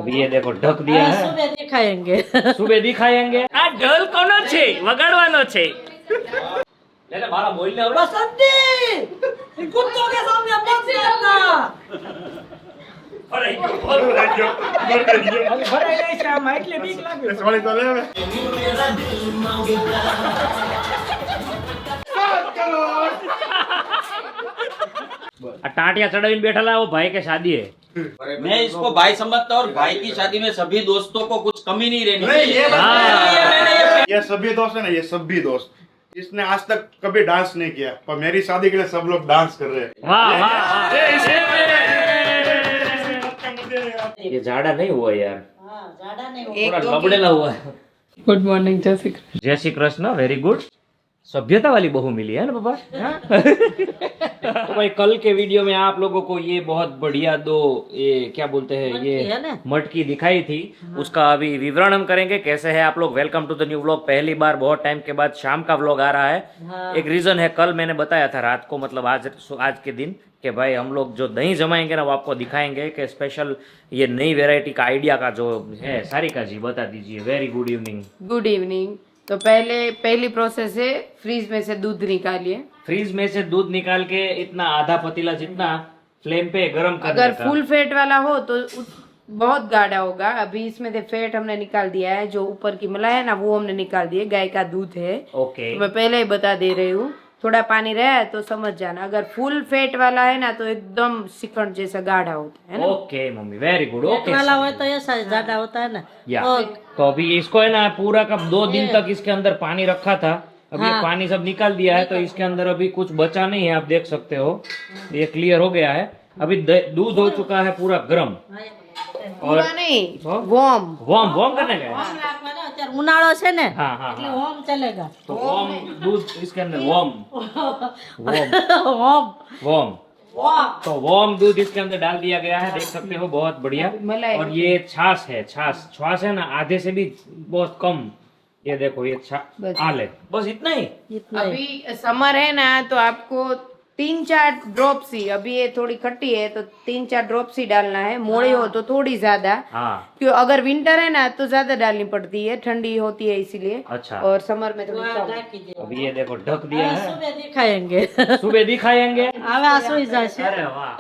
अभी ये देखो ढक दिया है सुबह दिखाएंगे સુબે દિખાયેંગે આ ઢોલ કોનો છે વગાડવાનો છે એટલે મારા બોલને આવડે बसंती कुत्तों के सामने मत करना ભરાઈ ગયો ભરાઈ જાય છે આમાં એટલે બીક લાગે સોરી તો લે હવે આ ટાંટિયા ચડાવીને બેઠેલા वो भाई के शादी है मैं इसको भाई समझता हूँ और भाई की शादी में सभी दोस्तों को कुछ कमी नहीं रहनी नहीं, चाहिए। ये सभी दोस्त है ना, ये सभी दोस्त इसने आज तक कभी डांस नहीं किया पर मेरी शादी के लिए सब लोग डांस कर रहे हैं वाह वाह ये झाड़ा नहीं हुआ यार हाँ ज्यादा नहीं पूरा लबड़ेला हुआ है ગુડ મોર્નિંગ જય શ્રી કૃષ્ણ जय श्री कृष्ण वेरी गुड सभ्यता वाली बहू मिली है ना पापा तो भाई कल के वीडियो में आप लोगों को ये बहुत बढ़िया दो ये क्या बोलते हैं मटकी ये है ना? मटकी दिखाई थी उसका अभी विवरण हम करेंगे कैसे है आप लोग welcome to the new vlog पहली बार बहुत टाइम के बाद शाम का व्लॉग आ रहा है हाँ। एक रीजन है कल मैंने बताया था रात को मतलब आज के दिन कि भाई हम लोग जो दही जमाएंगे ना वो आपको दिखाएंगे कि स्पेशल ये नई वेराइटी का आइडिया का जो है सारिका जी बता दीजिए very good evening good evening तो पहली प्रोसेस है फ्रीज में से दूध निकालिए फ्रीज में से दूध निकाल के इतना आधा पतीला जितना फ्लेम पे गरम करने अगर का। फुल फेट वाला हो तो बहुत गाढ़ा होगा अभी इसमें से फेट हमने निकाल दिया है जो ऊपर की मलाई है ना वो हमने निकाल दी है गाय का दूध है ओके तो मैं पहले ही बता दे रही हूँ थोड़ा पानी रहा है तो समझ जाना अगर फुल फेट वाला है ना तो एकदम सिकड़ जैसा गाढ़ा होता है ना okay mummy very good okay वाला हो तो ऐसा ज्यादा होता है ना या और तो अभी इसको है ना पूरा का 2 दिन तक इसके अंदर पानी रखा था अभी ये पानी सब निकाल दिया है तो इसके अंदर अभी कुछ बचा नहीं है आप देख सकते हो ये क्लियर हो गया है अभी दूध हो चुका है पूरा गर्म पूरा नहीं हाँ? वॉर्म वॉर्म वॉर्म करने का है? होम રાખવાનો અત્યારે ઉનાળો છે ને हाँ हाँ એટલે हाँ હોમ ચલેગા तो वॉर्म दूध इसके अंदर वॉर्म वॉर्म હોમ वॉर्म વાહ तो वार्म दूध इसके अंदर डाल दिया गया है देख सकते हो बहुत बढ़िया मलाई और ये छाछ है छाछ है ना आधे से भी बहुत कम ये देखो ये बस। आले बस इतना ही इतना ही। अभी समर है ना तो आपको 3-4 ड्रॉप्स ही अभी ये थोड़ी खट्टी है तो 3-4 ड्रॉप्स ही डालना है मोड़ी हो तो थोड़ी ज्यादा हाँ क्यों अगर विंटर है ना तो ज्यादा डालनी पड़ती है ठंडी होती है इसीलिए अच्छा और समर में थोड़ी कम ઢાંકી દે अभी ये देखो ढक दिया है સુબે દિખાएंगे सुबह दिखाएंगे હવે આ સુઈ જશે अरे वाह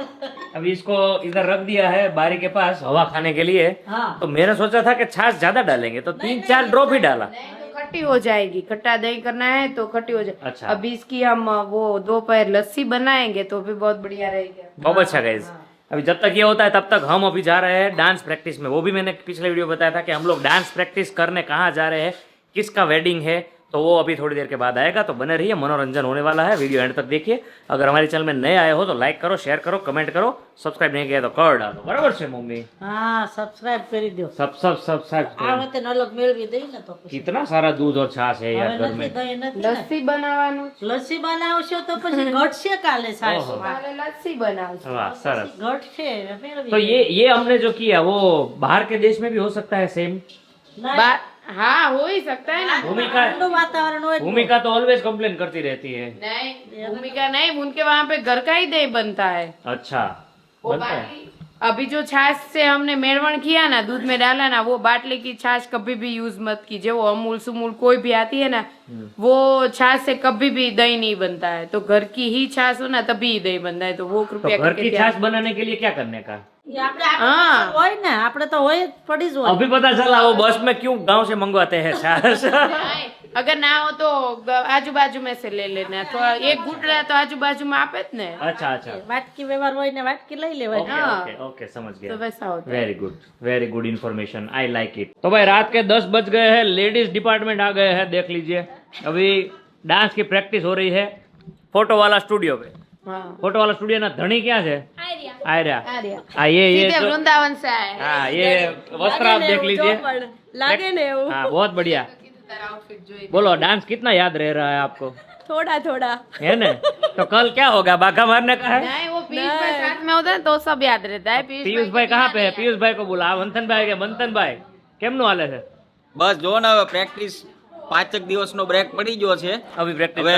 अभी इसको इधर रख दिया है बारी के पास हवा खाने के लिए हाँ तो मैंने सोचा था कि छाछ ज्यादा डालेंगे तो 3-4 ड्रॉप ही डाला तो खट्टी हो जाएगी खट्टा दही करना है तो खट्टी हो जाए अच्छा। अभी इसकी हम वो दोपहर लस्सी बनाएंगे तो भी बहुत बढ़िया रहेगा बहुत अच्छा गाइस अभी जब तक ये होता है तब तक हम अभी जा रहे हैं डांस प्रैक्टिस में वो भी मैंने पिछले वीडियो में बताया था कि हम लोग डांस प्रैक्टिस करने कहाँ जा रहे हैं किसका वेडिंग है तो वो अभी थोड़ी देर के बाद आएगा तो बने रहिए मनोरंजन होने वाला है वीडियो एंड तक देखिए अगर हमारे चैनल में नए आए हो तो लाइक करो शेयर करो कमेंट करो सब्सक्राइब नहीं किया तो कर डालो बराबर से मम्मी હા સબસ્ક્રાઇબ કરી દો सब्सक्राइब આ વખતે નલક મેળવી દઈ ને તો પછી कितना सारा दूध और छाछ है यार હવે घर નથી में દહીં નથી ને. लस्सी बनावવાનું લસ્સી બનાવશો તો પછી ઘટશે કાલે ઓહો. સાસુ કાલે લસ્સી બનાવશું वाह सरस ઘટશે મેળવી तो ये हमने जो किया वो बाहर के देश में भी हो सकता है सेम ના, हाँ हो ही सकता है ना भूमिका ઠંડુ વાતાવરણ હોય તો. भूमिका तो ऑलवेज कंप्लेन करती रहती है नहीं भूमिका नहीं उनके वहाँ पे घर का ही दही बनता है अच्छा वो बनता है बाटली अभी जो छाछ से हमने मेड़वण किया ना दूध में डाला ना वो बाटली की छाछ कभी भी यूज मत कीजिए वो अमूल सुमूल कोई भी आती है ना वो छाछ से कभी भी दही नहीं बनता है तो घर की ही छाछ हो ना तभी दही बनता है तो वो तो कृपया घर करके की ध्यान- छाछ बनाने के लिए क्या करने का એ આપણે આગળ હા. પાછળ હોય ને આપણે તો હોય જ પડી જ હોય अभी पता चला वो बस में क्यों गांव से मंगवाते हैं छाछ नहीं, अगर ना हो तो आजू बाजू में से ले लेना तो एक गुट रहा तो आजू बाजू में आपे ज ने अच्छा अच्छा વાટકી વ્યવહાર હોય ને વાટકી લઈ લેવાની ओके हाँ। ओके ओके समझ तो गया वैसा होता है very good information I like it तो भाई रात के 10 बज गए हैं लेडीज डिपार्टमेंट आ गए हैं देख लीजिए अभी डांस की प्रैक्टिस हो रही है फोटो वाला स्टूडियो पे हाँ फोटो वाला स्टूडियो ना धनी क्या है आर्या आर्या। हाँ ये सीधे जो- वृंदावन से आए हैं हाँ ये वस्त्र आप देख लीजिए लागे ने हाँ बहुत बढ़िया बोलो डांस कितना याद रह रहा है आपको थोड़ा थोड़ा है ना तो कल क्या होगा बाघा मारने का है नहीं वो पीयूष भाई साथ में होता है तो सब याद रहता है पीयूष भाई कहाँ पे है पीयूष भाई को बोला मंथन भाई के मंथन भाई કેમનું હાલે છે બસ જો ને હવે પ્રેક્ટિસ 5 દિવસનો બ્રેક પડી ગયો છે અભી પ્રેક્ટિસ હવે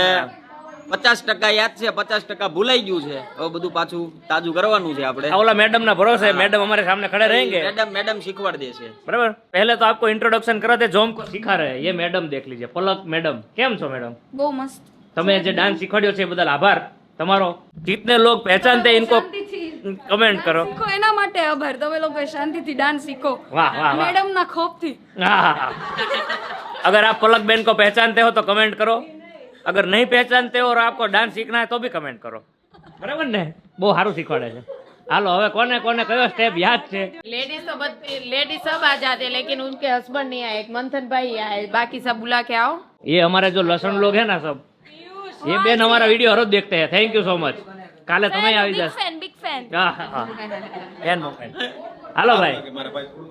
50% યાદ છે, 50% ભૂલાઈ ગયું છે. હવે બધું પાછું તાજું કરવાનું છે આપણે. ओला मैडम ना भरोसे मैडम हमारे सामने खड़े रहेंगे મેડમ શીખવાડ દેશે. बराबर. पहले तो आपको इंट्रोडक्शन कराते जो हमको सिखा रहे हैं ये मैडम देख लीजिए पलक मैडम केम छो मैडम બહુ મસ્ત તમે જે ડાન્સ શીખવાડ્યો છે એ બદલ આભાર તમારો जितने लोग पहचानते हैं इनको कमेंट करो શીખો એના માટે આભાર તમે લોકો શાંતિથી ડાન્સ શીખો वाह वाह वाह મેડમ ના ખોપથી हाँ। अगर आप पलक बहन को पहचानते हो तो कमेंट करो अगर नहीं पहचानते हो और आपको डांस सीखना है तो भी कमेंट करो बराबर ने બહુ સારું શીખવાડે છે હાલો હવે કોને કોને કયો સ્ટેપ યાદ છે लेडीज सब आ जाते हैं लेकिन उनके हस्बैंड नहीं आए एक मंथन भाई आए बाकी सब बुला के आओ ये हमारे जो लसन लोग हैं ना सब ये बेन हमारा वीडियो हर रोज देखते हैं थैंक यू सो मच काले तुम्हें આવી જશે બિગ ફેન हेलो भाई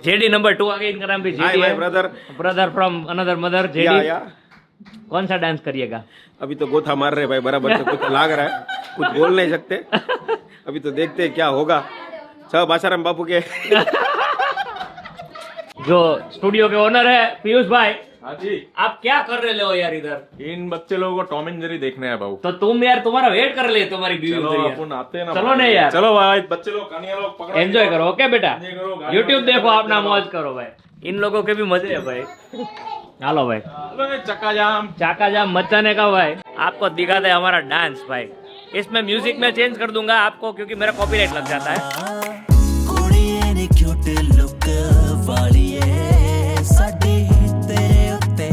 जेडी नंबर 2 आगे इनका नाम भी जेडी है brother brother from another mother JD या कौन सा डांस करिएगा अभी तो गोथा मार रहे भाई बराबर से कुछ लाग रहा है कुछ बोल नहीं सकते अभी तो देखते हैं क्या होगा सब आसाराम बापू के जो स्टूडियो के ओनर है पीयूष भाई हाँ जी आप क्या कर रहे हो यार इधर इन बच्चे लोगों को टॉम एंड जेरी देखने हैं भाऊ. तो तुम यार तुम्हारा वेट कर ले तुम्हारी बीवी चलो उधर यार। अपन आते हैं ना चलो भाई. नहीं यार चलो भाई बच्चे लोग कन्या लोग पकड़ो. एंजॉय करो ओके बेटा Enjoy करो, गाड़ी यूट्यूब में देखो enjoy अपना करो। मौज करो भाई इन लोगों के भी मजे है भाई हेलो भाई चलो ये चक्का जाम. चाका जाम मचाने का भाई आपको दिखाते हैं हमारा डांस भाई इसमें म्यूजिक में चेंज कर दूंगा आपको क्योंकि मेरा कॉपीराइट लग जाता है ਕੁੜੀਏ ਨੀ ਕਿਊਟ ਲੁੱਕ ਵਾਲੀਏ ਸਾਡੀ ਤੇਰੇ ਉੱਤੇ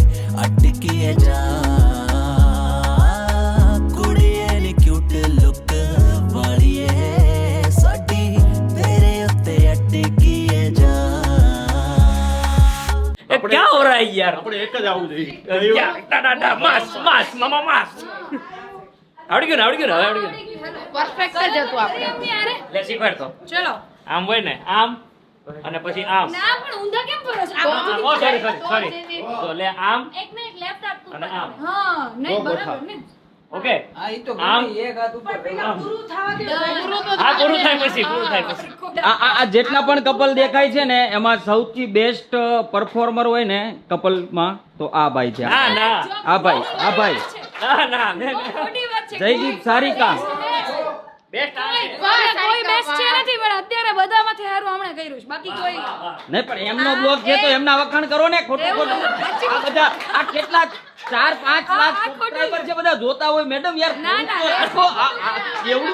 ਅਟਕੀਏ ਜਾ ਕੁੜੀਏ ਨੀ ਕਿਊਟ ਲੁੱਕ ਵਾਲੀਏ ਸਾਡੀ ਤੇਰੇ ਉੱਤੇ ਅਟਕੀਏ ਜਾ ये क्या हो रहा है यार આપણે એક જ આવું જોઈએ. क्या डा मास मास मामा मास આવડી ગયું ને આવડી ગયું ને હવે આવડી ગયું પરફેક્ટ જ હતું આપણે લે શીખવાડ તો ચલો આમ હોય ને આમ અને પછી આમ ના પણ ઊંધા કેમ કરો છો ઓ સોરી સોરી તો લે આમ એક ને એક લેફ્ટ હાથ અને આમ હા નહીં બરાબર ને ઓકે આમ પૂરું થવા દે હા પૂરું થાય પછી આ જેટલા પણ કપલ દેખાય છે ને એમાં સૌથી બેસ્ટ પરફોર્મર હોય ને કપલમાં તો આ ભાઈ છે. ના ના આ ભાઈ ના ના ખોટી વાત છે જયદીપ સારિકા. બેસ્ટ કોઈ બેસ્ટ છે નથી પણ અત્યારે બધામાંથી સારું હમણાં કર્યું છે બાકી કોઈ નહીં પણ એમનો બ્લોગ છે તો એમના વખાણ કરો ને ખોટું ખોટું આ બધા આ કેટલા 4-5 લાખ સબસ્ક્રાઇબર છે બધા જોતા હોય મેડમ યાર કેવું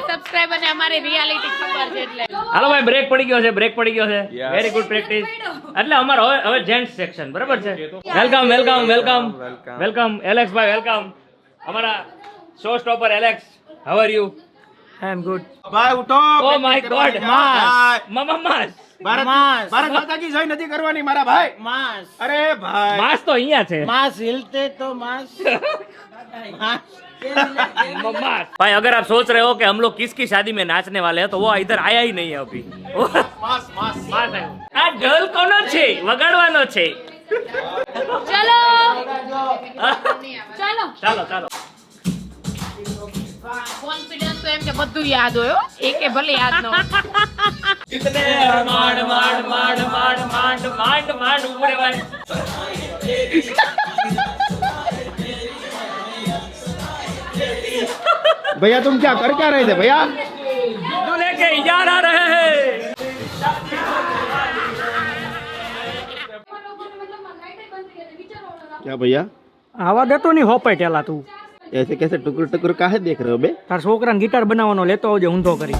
સબસ્ક્રાઇબર ને અમારી રિયાલિટી ખબર છે એટલે હાલો ભાઈ બ્રેક પડી ગયો છે વેરી ગુડ પ્રેક્ટિસ એટલે અમારો હવે જેન્ટ્સ સેક્શન બરાબર છે welcome welcome welcome welcome Alex ભાઈ વેલકમ અમારા showstopper Alex how are you I am good ભાઈ ઉઠો ઓ માય ગોડ માસ મામા માસ ભારત માતા કી જય નથી કરવાની મારા ભાઈ માસ અરે ભાઈ मास तो અહીંયા છે માસ હિલતે તો માસ मास भाई अगर आप सोच रहे हो कि हम लोग किसकी शादी में नाचने वाले हैं तो वो इधर आया ही नहीं है अभी मास है आ ढोल कोनो છે વગાડવાનો છે ચલો ચાલો ચાલો ચાલો કોન્ફિડન્સ તો એમ કે બધું યાદ હોય હો. એકે ભલે યાદ ન હોય कितने માંડ માંડ માંડ માંड માંड માંड માંड ઉપરે ભાઈ भैया तुम क्या कर क्या रहे थे भैया दूल्हे के यार आ रहे हैं क्या भैया આવા દેતો નહીં હોપાય ટેલા તું ऐसे कैसे टुकुर टुकुर काहे देख रहे हो बे તાર છોકરાને ગિટાર બનાવવાનો લેતો આવજે ઊંધો કરી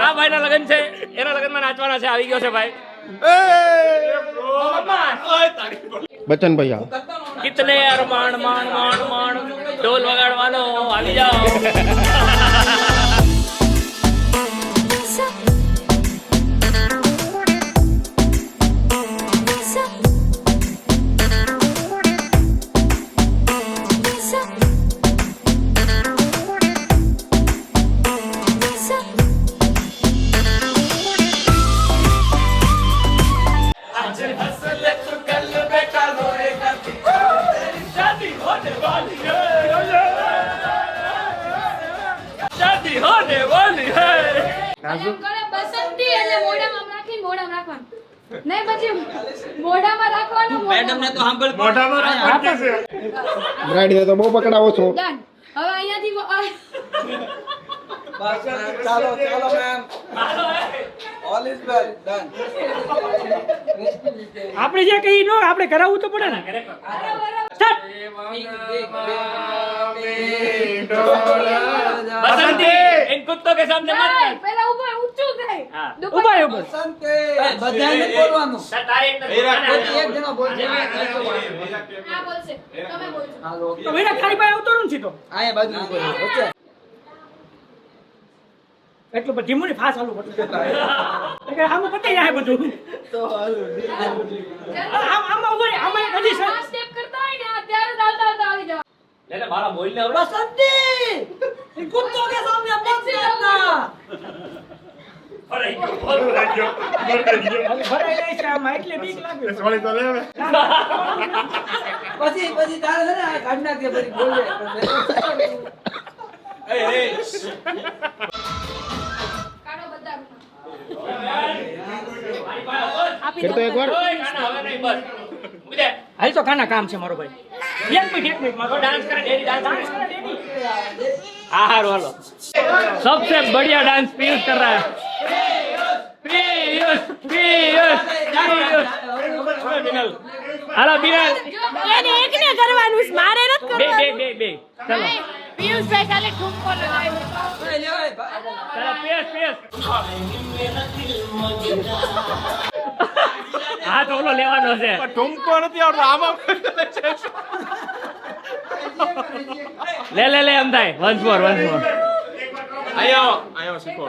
આ ભાઈના લગન છે એના લગનમાં નાચવાના છે આવી ગયો છે ભાઈ बच्चन भैया कितने अरमान मान मान मान ढोल वगाड़वानो આવી જાઓ शादी होने वाली है એમ કરે બસંતી એટલે મોઢામાં આમ રાખીને મોઢામાં રાખવાનું. નહીં પછી મોઢામાં રાખવાનું. મેડમ ને તો સાંભળ મોઢામાં રાખવાનું કે છે? બ્રાઇડ તો બહુ પકડાવો છો. Done. હવે અહીંયાથી ચાલો ચાલો ma'am all is well done આપણે જે કઈ નો આપણે કરાવવું તો પડે ને. સ્ટાર્ટ. बसंती इन कुत्तों के सामने मत कर। પહેલા ઉપર ઊંચું થાય. हाँ। ઉભા રહો બસ. બધાને બોલવાનું सर तारीख तो એક જણો બોલજે હા બોલશે. તમે બોલજો. તો મેરા ખાલી ભાઈ આવતો નથી તો આયા બાજુ ઉપર ઓકે એટલું પછી ધીમું ફાસ હાલું બધું એટલે આમ પતી જાય બધું આમ ઉભા રહે આમાં એક હજી આ સ્ટેપ કરતા હોય ને આ ત્યારે દાલતા આવી જાવ. ले ले मारा बोल ले बसंती कुत्तों के सामने मत करना ભરાઈ જાય છે આમાં એટલે બીક લાગે સોરી તો લે હવે. પછી તારે છે ને આ કાઢ નાખજે પછી બોલજે કાઢો બધા. કરતો એક વાર હવે નહીં બસ મુજે હાલ તો કાના કામ છે મારો ભાઈ એક મિનિટ મારો डांस करे डेली डांस हारो हेलो सबसे बढ़िया डांस पीयूष कर रहा है पीयूष पीयूष पीयूष हेलो बिरल એને એકને કરવાનું છે, મારે નથી बे કરવાનું. बे बे बे चलो પિયુષભાઈ ખાલી ઠુમકો લગાવ્યો. चलो पीयूष पीयूष હા તો ઓલો લેવાનો છે ટૂંકો નથી આવડતો આમાં લે લે લે એમ થાય વન્સ મોર અહીંયા આવો શીખો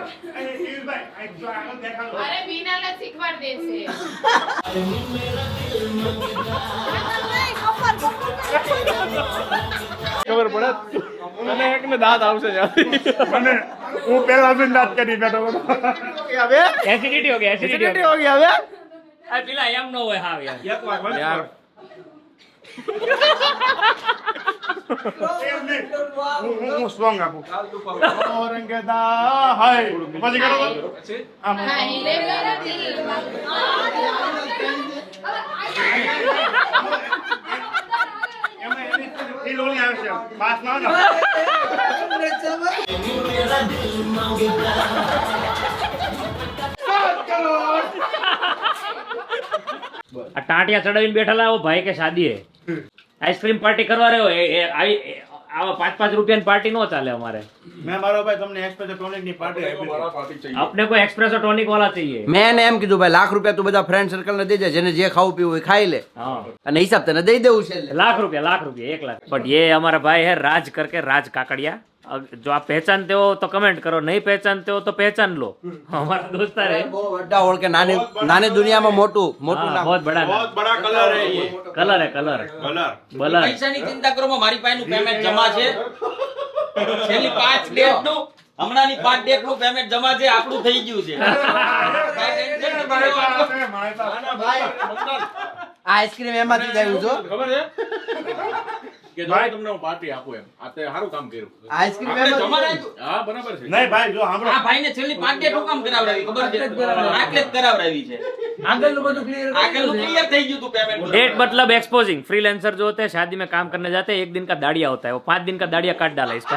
અરે બીનાને શીખવાડ દેશે. ખબર પડે તને એક ને દાંત આવશે મને હું પહેલા જ દાંત કરી બેઠો હતો. એસિડિટી હો ગઈ એસિડિટી હો ગયા હવે આ પેલા એમ નો હોય હાવ યાર યાર હું સ્ટ્રોંગ આપું. ઓરંગેદા હાય પછી કરો તો. આમ હાઈલે મેરા દિલ એમાં એની ફીલ ઓલી આવે છે પાસ ના આવે ને. આ ટાંટિયા ચડાવીને બેઠેલા હો ભાઈ કે શાદી હે આઈસ્ક્રીમ પાર્ટી કરવા રહ્યો આવી આવા 5-5 રૂપિયાની પાર્ટી નો ચાલે અમારે મેં મારો ભાઈ તમને એક્સપ્રેસ ટોનિક ની પાર્ટી આપી. આપને કોઈ એક્સપ્રેસો ટોનિક વાળા चाहिए મેં એને એમ કીધું ભાઈ ₹1,00,000 તું બધા ફ્રેન્ડ સર્કલ ને દેજે જેને જે ખાવું પીવું હોય ખાઈ લે हाँ અને હિસાબ તને દઈ દેવું છે लाख रुपया 1 लाख बट ये हमारा भाई है राज करके राज काकड़िया जो आप पहचानते हो तो कमेंट करो नहीं पहचानते हो तो पहचान लो हमारा दोस्तार है બહુ વડા ઓળખે નાની નાની દુનિયામાં મોટું મોટું हाँ, નામ बहुत बड़ा बहुत बड़ा कलर है ये. कलर है कलर कलर बलर પૈસાની ચિંતા કરો માં, મારી પાસેનું પેમેન્ટ જમા છે છેલ્લી 5 ડેટ નું હમણાંની 5 ડેટ નું પેમેન્ટ જમા છે, આપણું થઈ ગયું છે કાંઈ ટેન્શન નથી. આ આઈસ્ક્રીમ એમાંથી જ આવ્યું છો ખબર છે કે જો તમને હું પાર્ટી આપું એમ આ તે સારું કામ કર્યું આઈસ્ક્રીમ આપણે એમાંથી જમા રાખ્યું. હા બરાબર છે नहीं भाई जो हम આ ભાઈને છેલ્લી 5 ડેટ હું કામ કરાવડાવી ખબર છે? આટલે જ કરાવડાવી છે. આગળનું બધું ક્લિયર આગળનું ક્લિયર થઈ ગયું તું પેમેન્ટ. डेट मतलब एक्सपोजिंग फ्रीलांसर जो होते हैं शादी में काम करने जाते हैं 1 दिन का दाड़िया होता है वो 5 दिन का दाड़िया काट डाला इसका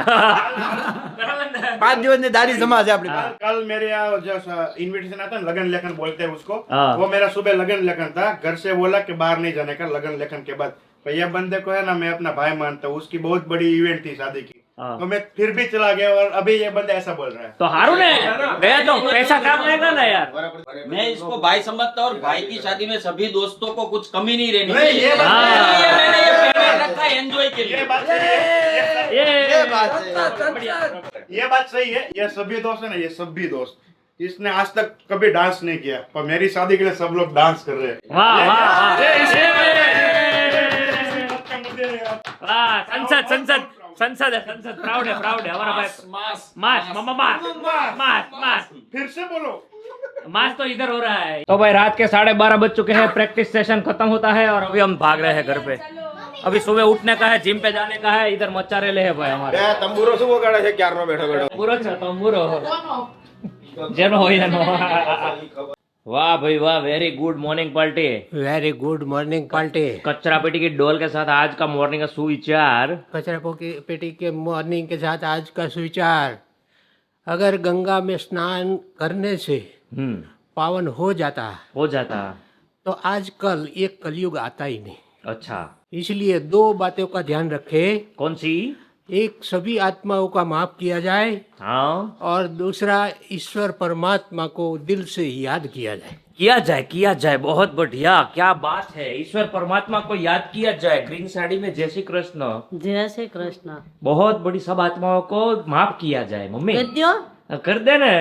5 દિવસની દાઢી જમા છે આપણી પાસે. कल मेरे यहाँ जो इनविटेशन आता है ना, लगन लेखन बोलते हैं उसको. हाँ। वो मेरा सुबह लगन लेखन था. घर से बोला कि बाहर नहीं जाने का लगन लेखन के बाद. तो ये बंदे को है ना मैं अपना भाई मानता हूँ. उसकी बहुत बड़ी इवेंट थी शादी की. हाँ। तो मैं फिर भी चला गया और अभी ये बंदा ऐसा बोल रहा है. तो हारू ने गया तो पैसा काम आएगा ना यार मैं इसको भाई समझता हूँ और भाई की शादी में सभी दोस्तों को कुछ कमी नहीं रहनी नहीं, ये बात हाँ। इसलिए मैंने ये पेमेंट रखा है एंजॉय के ये लिए. बात सही है. ये ये बात सही है. ये सभी दोस्त है ना, ये सभी दोस्त इसने आज तक कभी डांस नहीं किया पर मेरी शादी के लिए सब लोग डांस कर रहे हैं. वाह वाह वाह. वाह संसद संसद संसद है संसद प्राउड है हमारा भाई मास मामा मास मास फिर से बोलो. मास तो इधर हो रहा है तो भाई रात के 12:30 बज चुके हैं प्रैक्टिस सेशन खत्म होता है और अभी हम भाग रहे हैं घर पे अभी सुबह उठने का है जिम पे जाने का है इधर मचा रहे हैं भाई हमारे બે તંબુરો શું વગાડે છે ક્યારનો બેઠો બેઠો पूरा तंबूरो જેનો હોય એનો वाह भाई वाह very good morning party very good morning party कचरा पेटी की डोल के साथ आज का मॉर्निंग का सुविचार कचरा पेटी के मॉर्निंग के साथ आज का सुविचार अगर गंगा में स्नान करने से पावन हो जाता तो आजकल ये कलयुग आता ही नहीं। अच्छा इसलिए दो बातों का ध्यान रखे। कौन सी? एक सभी आत्माओं का माफ किया जाए हाँ और दूसरा ईश्वर परमात्मा को दिल से याद किया जाए। बहुत बढ़िया, क्या बात है। ईश्वर परमात्मा को याद किया जाए। ग्रीन साड़ी में जय श्री कृष्ण। जय श्री कृष्ण। बहुत बड़ी सब आत्माओं को माफ किया जाए। मम्मी कर दे ना,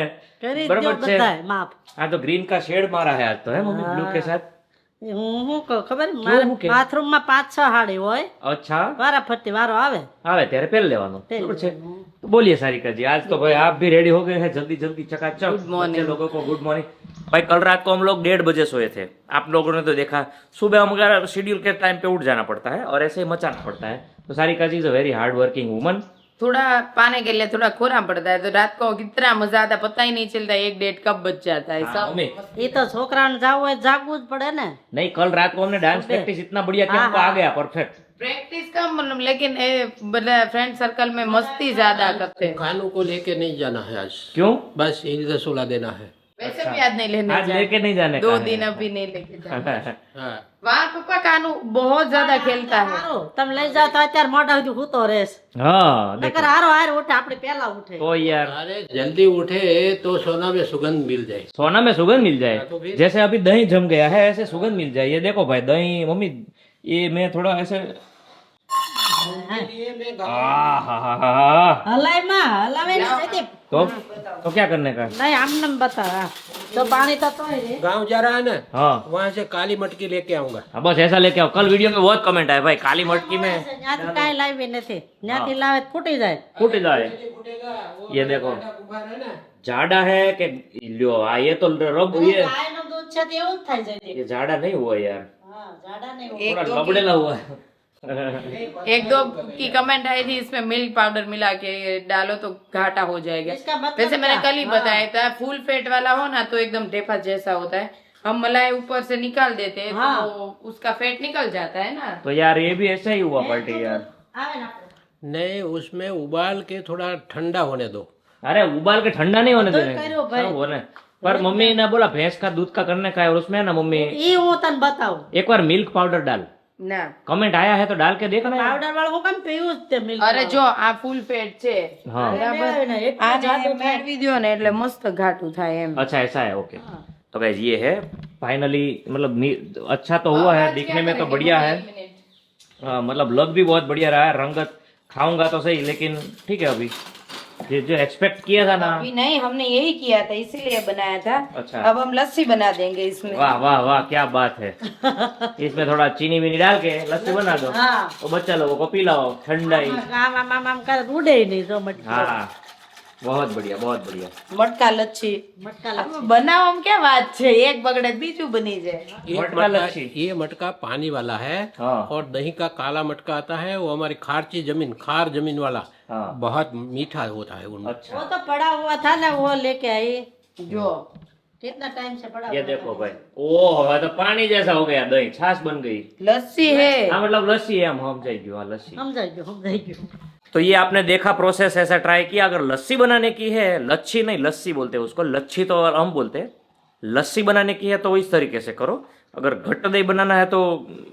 बराबर છે। माफ हाँ तो ग्रीन का शेड मारा है आज तो है मम्मी, ब्लू के साथ। હું ખબર બાથરૂમ માં 5-6 હાડી હોય। अच्छा વારા ફરતી વારો આવે આવે ત્યારે પહેર લેવાનો, બરાબર છે। तो बोलिए सारिका जी, आज तो भाई आप भी रेडी हो गए हैं जल्दी जल्दी चकाचक। गुड मॉर्निंग लोगों को, गुड मॉर्निंग भाई। कल रात को हम लोग 1:30 बजे सोए थे। आप लोगों ने तो देखा सुबह हमारा शेड्यूल के टाइम पे उठ जाना पड़ता है और ऐसे ही मचाना पड़ता है। तो Sarika ji is a very hard working woman. थोड़ा पाने के लिए थोड़ा खोना पड़ता है, तो रात को कितना मजा आता है पता ही नहीं चलता 1-1:30 कब बच जाता है। सब मम्मी એ તો છોકરાને જાવું હોય જાગવું જ પડે ને। नहीं, कल रात को हमने डांस प्रैक्टिस इतना बढ़िया किया, हमको आ गया परफेक्ट। प्रैक्टिस का मतलब, लेकिन फ्रेंड सर्कल में मस्ती ज्यादा करते हैं। खानों को लेके नहीं जाना है आज। क्यों? बस इधर सुला देना है। वैसे भी आज नहीं लेने आज लेके नहीं जाने 2 का है। दिन अभी नहीं लेके जाना। हाँ वहाँ पप्पा कानू बहुत ज्यादा खेलता है। હારો તમે લઈ જાઓ તો અત્યારે મોઢા સુધી હૂતો રહેશ। हाँ देखो નકર હારો હાર ઉઠે આપણે પહેલા ઉઠે। तो यार अरे जल्दी उठे तो सोना में सुगंध मिल जाए। सोना में सुगंध मिल तो जाए। फिर? जैसे अभी दही जम गया है ऐसे सुगंध मिल जाए। ये देखो भाई दही, मम्मी ये मैं थोड़ा ऐसे હલાઈમાં હલાવે ને જયદીપ। तो क्या करने का? નહીં આમને બતા તો પાણી તો તોય રે। गांव जा रहा है ना, हाँ वहाँ से काली मटकी लेके आऊंगा। हाँ, बस ऐसा लेके आओ। कल वीडियो में बहुत कमेंट आए भाई, काली मटकी में ત્યાંથી કાંઈ લાવી નથી, ત્યાંથી લાવે તો ફૂટી જાય। फूट जाए। ये देखो जाड़ा है कि लो ये तो रब ये ગાયનું દૂધ છે તો એવું જ થાય જયદીપ। ये जाड़ा नहीं हुआ यार, હા જાડા નહીં थोड़ा लबड़ेला हुआ है। 1-2 की कमेंट आई थी इसमें मिल्क पाउडर मिला के डालो तो घाटा हो जाएगा। इसका मतलब वैसे मैंने क्या? कल ही बताया था, फुल फेट वाला हो ना तो एकदम ढेफा जैसा होता है। हम मलाई ऊपर से निकाल देते हैं तो उसका फेट निकल जाता है ना। तो यार ये भी ऐसा ही हुआ पलटी यार। આવે ને આપણે। नहीं, उसमें उबाल के थोड़ा ठंडा होने दो। अरे उबाल के ठंडा नहीं होने देने करो भाई। सब होने। पर मम्मी ने बोला भैंस का दूध का करने का है और उसमें है ना मम्मी ઈ હું તને બતાવું। एक बार मिल्क पाउडर डाल। ना कमेंट आया है तो डाल के देखना यार। પાવડર વાળું હું કેમ પીવું જ તે મિલ્ક। અરે જો આ ફૂલ ફેટ છે हाँ આને મેળવી દ્યો ને એટલે મસ્ત ઘાટું થાય એમ। अच्छा ऐसा है, ओके। तो गाइस ये है फाइनली, मतलब अच्छा तो हुआ है, दिखने में तो बढ़िया है। मतलब लग भी बहुत बढ़िया रहा है। रंगत खाऊंगा तो सही, लेकिन ठीक है अभी जो एक्सपेक्ट किया था ना। अभी नहीं, हमने यही किया था इसीलिए बनाया था। अच्छा। अब हम लस्सी बना देंगे इसमें। वाह वाह वाह क्या बात है। इसमें थोड़ा चीनी बीनी डाल के लस्सी बना दो હા तो बच्चा लोगों को पिलाओ ठंडाई। આમ આમ આમ આમ કરે તો ઉડે નહીં જો મટકી। हाँ बहुत बढ़िया बहुत बढ़िया। मटका लच्छी મટકા बनाओ क्या बात છે, एक बगड़े बीजू बनी जाए। मटका लच्छी। ये मटका पानी वाला है। हाँ। और दही का काला मटका आता है, वो हमारी खारची जमीन, खार जमीन वाला हाँ बहुत मीठा होता है उनमें। अच्छा वो तो पड़ा हुआ था ना वो लेके आई। जो कितना टाइम से पड़ा ये हुआ देखो भाई, ओ तो पानी जैसा हो गया, दही छाछ बन गई। लस्सी है। हाँ मतलब लस्सी है, हम जाएगी हाँ लस्सी। समझाई गयो। तो ये आपने देखा प्रोसेस, ऐसा ट्राई किया। अगर लस्सी बनाने की है, लच्छी नहीं लस्सी बोलते हैं उसको, लच्छी तो हम बोलते हैं, लस्सी बनाने की है तो इस तरीके से करो। अगर घट्ट दही बनाना है तो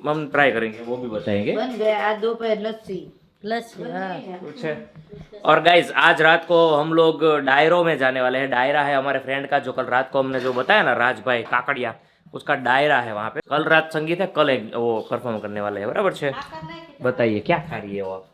हम ट्राई करेंगे, वो भी बताएंगे बन गया आज दोपहर लस्सी। लस्सी हाँ। कुछ है। और गाइज आज रात को हम लोग डायरों में जाने वाले हैं। डायरा है हमारे फ्रेंड का, जो कल रात को हमने जो बताया ना, राज भाई काकड़िया, उसका डायरा है वहाँ पे। कल रात संगीत है, कल वो परफॉर्म करने वाले हैं, बराबर है। बताइए क्या खा रही है वो आप?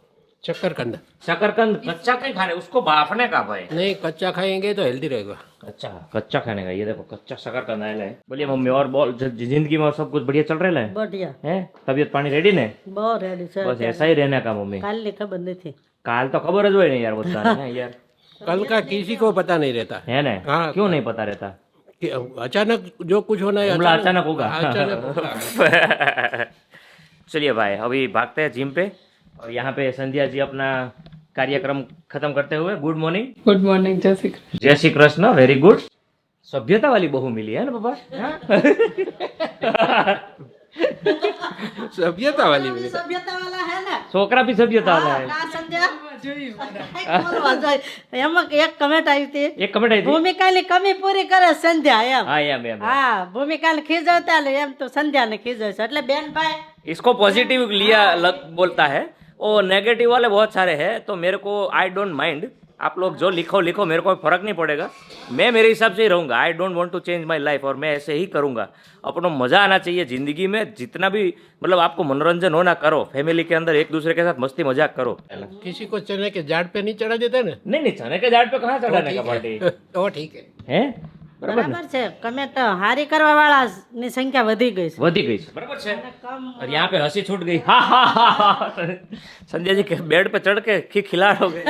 शकरकंद। शकरकंद कच्चा कहीं खाने, उसको बाफने का भाई। नहीं, कच्चा खाएंगे तो हेल्दी रहेगा। अच्छा कच्चा खाने का। ये देखो कच्चा शकरकंद आया है। बोलिए मम्मी, और बोल जिंदगी में और सब कुछ बढ़िया चल रहा है? बढ़िया है तबीयत पानी रेडी ने? बहुत रेडी सर। बस ऐसा ही रहने का मम्मी। काल लिखा बंदे थे। काल तो खबर है नहीं यार, बता यार कल का किसी को पता नहीं रहता है ना। हाँ। क्यों नहीं पता रहता? कि अचानक जो कुछ होना है हमला अचानक होगा। अचानक होगा। चलिए भाई अभी भागते हैं जिम पे। और यहाँ पे संध्या जी अपना कार्यक्रम खत्म करते हुए, गुड मॉर्निंग। गुड मॉर्निंग, जय श्री कृष्ण। जय श्री कृष्ण, वेरी गुड। सभ्यता वाली बहू मिली है ना पापा? सभ्यता वाली मिली। સભ્યતા વાળા હે ને छोकरा भी सभ्यता वाला है। આ સંધ્યા બોલવા જોઈએ. એમાં એક કમેન્ટ આવી હતી, एक कमेंट आई थी। ભૂમિકાની કમી પૂરી કરે સંધ્યા એમ. हाँ या मैम, હા ભૂમિકાને ખીજવતા લે એમ તો સંધ્યાને ખીજવે છે એટલે બેન ભાઈ इसको पॉजिटिव लिया बोलता है और नेगेटिव वाले बहुत सारे हैं, तो मेरे को आई डोंट माइंड। आप लोग जो लिखो लिखो, मेरे को फर्क नहीं पड़ेगा। मैं मेरे हिसाब से ही रहूँगा। I don't want to change my life और मैं ऐसे ही करूँगा। अपना मज़ा आना चाहिए ज़िंदगी में। जितना भी मतलब आपको मनोरंजन होना करो, फैमिली के अंदर एक दूसरे के साथ मस्ती मजाक करो। किसी को चने के झाड़ पे नहीं चढ़ा देते ना, नहीं नहीं, चने के झाड़ पे कहाँ चढ़ाने का पार्टी तो ठीक है। है? बराबर બરાબર છે. કમેન્ટ હારી કરવા વાળાની સંખ્યા વધી ગઈ છે. वधी गई बराबर है। और यहाँ पे हंसी छूट गई। हा हा हा। संजय जी के बेड पे चढ़ के खिलाड़ हो गए।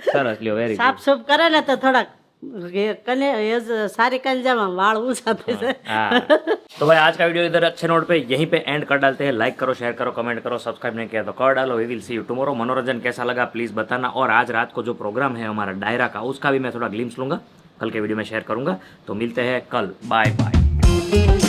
सरस लियो, वेरी સાફ સૂફ કરે ને તો થોડાક સારી કંજામાં વાળ ઊંચા થઈ જાય. हाँ। तो भाई आज का वीडियो इधर अच्छे नोट पे यहीं पे एंड कर डालते हैं। लाइक करो, शेयर करो, कमेंट करो, सब्सक्राइब नहीं किया तो कर डालो। We will see you tomorrow. मनोरंजन कैसा लगा प्लीज़ बताना। और आज रात को जो प्रोग्राम है हमारा डायरा का, उसका भी मैं थोड़ा ग्लिम्स लूंगा, कल के वीडियो में शेयर करूंगा। तो मिलते हैं कल। Bye bye.